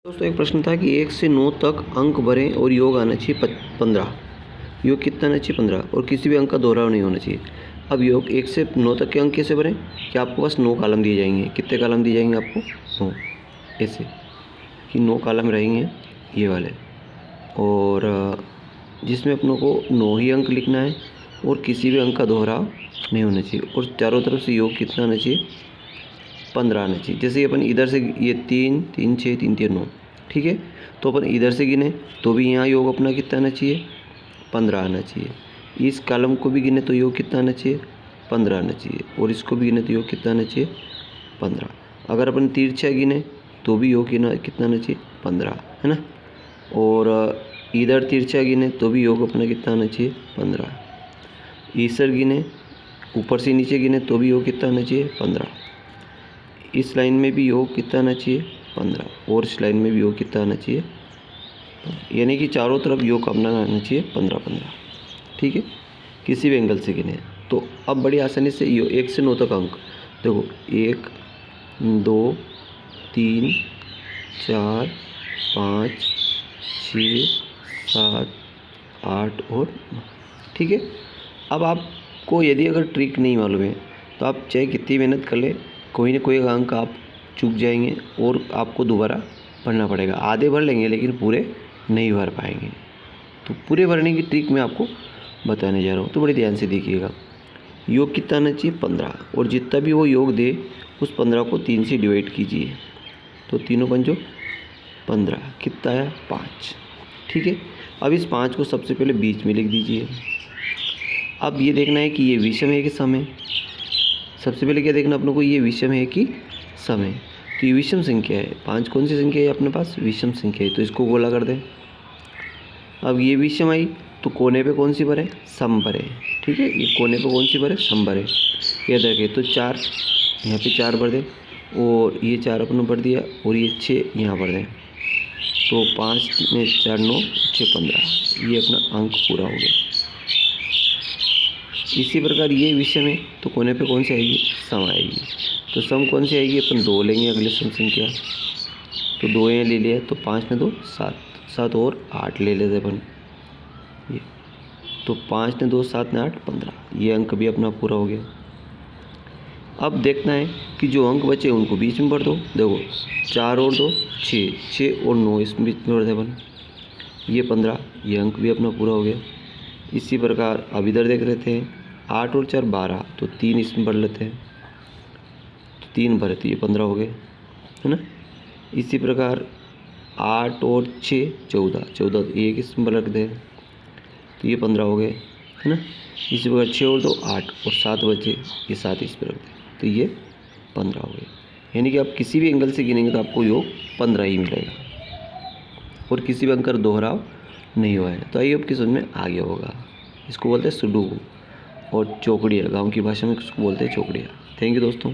दोस्तों एक प्रश्न था कि 1 से 9 तक अंक भरें और योग आना चाहिए 15। योग कितना आना चाहिए 15 और किसी भी अंक का दोहराव नहीं होना चाहिए। अब योग 1 से 9 तक के अंक कैसे भरें कि आपको बस 9 कॉलम दिए जाएंगे। कितने कॉलम दिए जाएंगे आपको? 9। ऐसे कि 9 कॉलम रहेंगे ये वाले, और जिसमें अपनों को 9 ही अंक लिखना है और किसी भी अंक का दोहराव नहीं होना चाहिए। और चारों तरफ से योग कितना आना चाहिए? 15 आना चाहिए। जैसे अपन इधर से ये 3 3 6 3 3 9, ठीक है। तो अपन इधर से गिने तो भी यहाँ योग अपना कितना आना चाहिए? 15 आना चाहिए। इस कॉलम को भी गिने तो योग कितना आना चाहिए? 15 आना चाहिए। और इसको भी गिने तो योग कितना आना चाहिए? 15। अगर अपन तिरछा गिने तो भी योग कितना आना चाहिए? 15, है ना। और इधर तिरछा गिने तो भी योग अपना कितना आना चाहिए? 15। इधर गिने, ऊपर से नीचे गिने तो भी योग कितना आना चाहिए? 15। इस लाइन में भी योग कितना आना चाहिए? 15। और इस लाइन में भी योग कितना आना चाहिए? यानी कि चारों तरफ योग अपना आना चाहिए 15-15, ठीक है। किसी भी एंगल से गिने तो अब बड़ी आसानी से 1 से 9 तक अंक देखो, 1 2 3 4 5 6 7 8 और 9, ठीक है। अब आपको यदि अगर ट्रिक नहीं मालूम है तो आप चाहे कितनी मेहनत कर ले, कोई ना कोई अंक आप चूक जाएंगे और आपको दोबारा भरना पड़ेगा। आधे भर लेंगे लेकिन पूरे नहीं भर पाएंगे। तो पूरे भरने की ट्रिक मैं आपको बताने जा रहा हूँ, तो बड़े ध्यान से देखिएगा। योग कितना आना चाहिए? 15। और जितना भी वो योग दे उस 15 को 3 से डिवाइड कीजिए तो 3 पंजो 15, कितना आया? 5, ठीक है। अब इस 5 को सबसे पहले बीच में लिख दीजिए। अब ये देखना है कि ये विषम है कि सम है। सबसे पहले क्या देखना अपने को, ये विषम है कि सम है। तो ये विषम संख्या है। 5 कौन सी संख्या है अपने पास? विषम संख्या है, तो इसको गोला कर दें। अब ये विषम आई तो कोने पे कौन सी भरे? सम भरे, ठीक है। ये कोने पे कौन सी भरे? सम भरे। याद रखे तो 4 यहाँ पे 4 भर दें, और ये 4 अपने भर दिया, और ये 6 यहाँ भर दें। तो 5 में 4 9 6 15, ये अपना अंक पूरा हो गया। इसी प्रकार ये विषम है तो कोने पे कौन सी आएगी? सम आएगी। तो सम कौन सी आएगी? अपन 2 लेंगे अगले सम संख्या, तो 2 यहाँ ले लिया तो 5 में 2 7, 7 और 8 ले लेते अपन ये, तो 5 ने 2 7 ने 8 15, ये अंक भी अपना पूरा हो गया। अब देखना है कि जो अंक बचे उनको बीच में भर दो। देखो 4 और 2 6, 6 और 9 इसमें बीच में भर दे अपन, ये 15, ये अंक भी अपना पूरा हो गया। इसी प्रकार अब इधर देख रहे थे 8 और 4 12, तो 3 इसमें भर लेते हैं, तो 3 भरे तो ये 15 हो गए, है ना। इसी प्रकार 8 और 6 14, 14 तो एक इसमें रख दे तो ये 15 हो गए, है ना। इसी प्रकार 6 और 2 8 और 7 बचे, ये 7 इसमें रख दे तो ये 15 हो गए। यानी कि आप किसी भी एंगल से गिनेंगे तो आपको योग 15 ही मिलेगा, और किसी भी अंक का दोहराव नहीं हुआ है। तो आइए आपकी समझ में आ गया होगा। इसको बोलते हैं सुडोकू, और चौकड़िया, गांव की भाषा में इसको बोलते हैं चौकड़िया। थैंक यू दोस्तों।